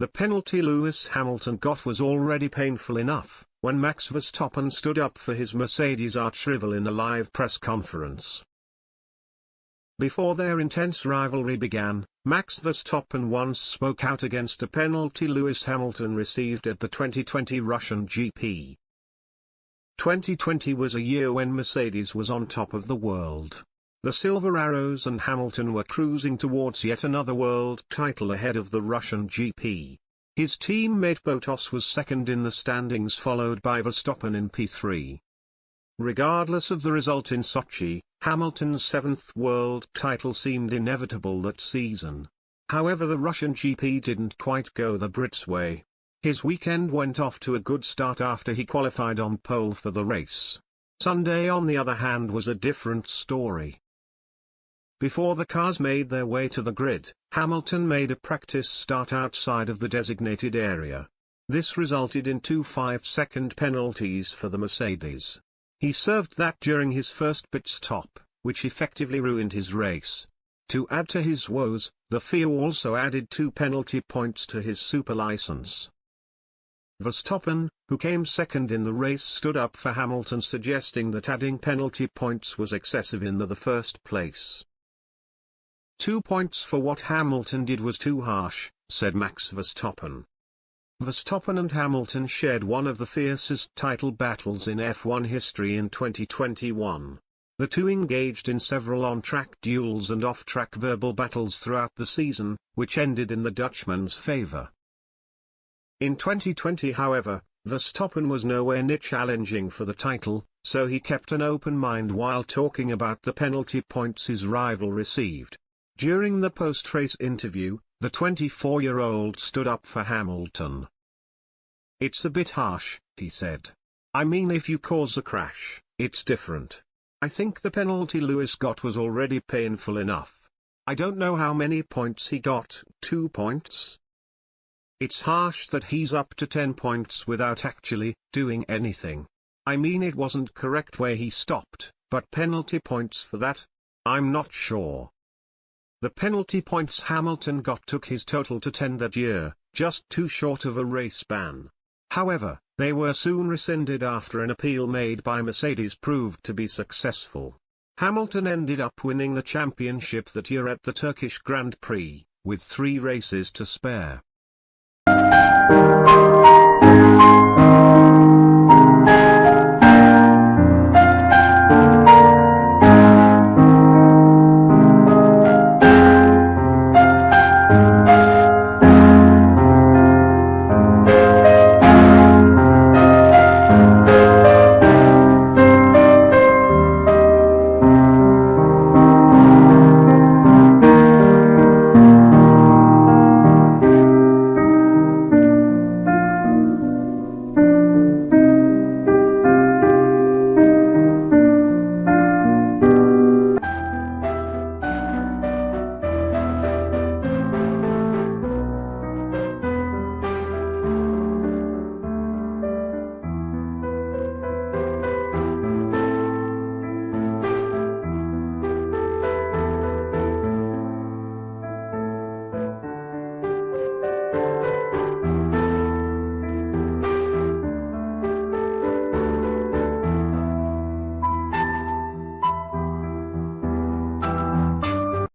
The penalty Lewis Hamilton got was already painful enough, when Max Verstappen stood up for his Mercedes arch-rival in a live press conference. Before their intense rivalry began, Max Verstappen once spoke out against a penalty Lewis Hamilton received at the 2020 Russian GP. 2020 was a year when Mercedes was on top of the world. The Silver Arrows and Hamilton were cruising towards yet another world title ahead of the Russian GP. His teammate Bottas was second in the standings, followed by Verstappen in P3. Regardless of the result in Sochi, Hamilton's seventh world title seemed inevitable that season. However, the Russian GP didn't quite go the Brits' way. His weekend went off to a good start after he qualified on pole for the race. Sunday, on the other hand, was a different story. Before the cars made their way to the grid, Hamilton made a practice start outside of the designated area. This resulted in 2 5-second penalties for the Mercedes. He served that during his first pit stop, which effectively ruined his race. To add to his woes, the FIA also added 2 penalty points to his super license. Verstappen, who came second in the race, stood up for Hamilton, suggesting that adding penalty points was excessive in the first place. 2 points for what Hamilton did was too harsh, said Max Verstappen. Verstappen and Hamilton shared one of the fiercest title battles in F1 history in 2021. The two engaged in several on-track duels and off-track verbal battles throughout the season, which ended in the Dutchman's favour. In 2020, however, Verstappen was nowhere near challenging for the title, so he kept an open mind while talking about the penalty points his rival received. During the post-race interview, the 24-year-old stood up for Hamilton. "It's a bit harsh," he said. "I mean, if you cause a crash, it's different. I think the penalty Lewis got was already painful enough. I don't know how many points he got, 2 points? It's harsh that he's up to 10 points without actually doing anything. I mean, it wasn't correct where he stopped, but penalty points for that? I'm not sure." The penalty points Hamilton got took his total to 10 that year, just too short of a race ban. However, they were soon rescinded after an appeal made by Mercedes proved to be successful. Hamilton ended up winning the championship that year at the Turkish Grand Prix, with 3 races to spare.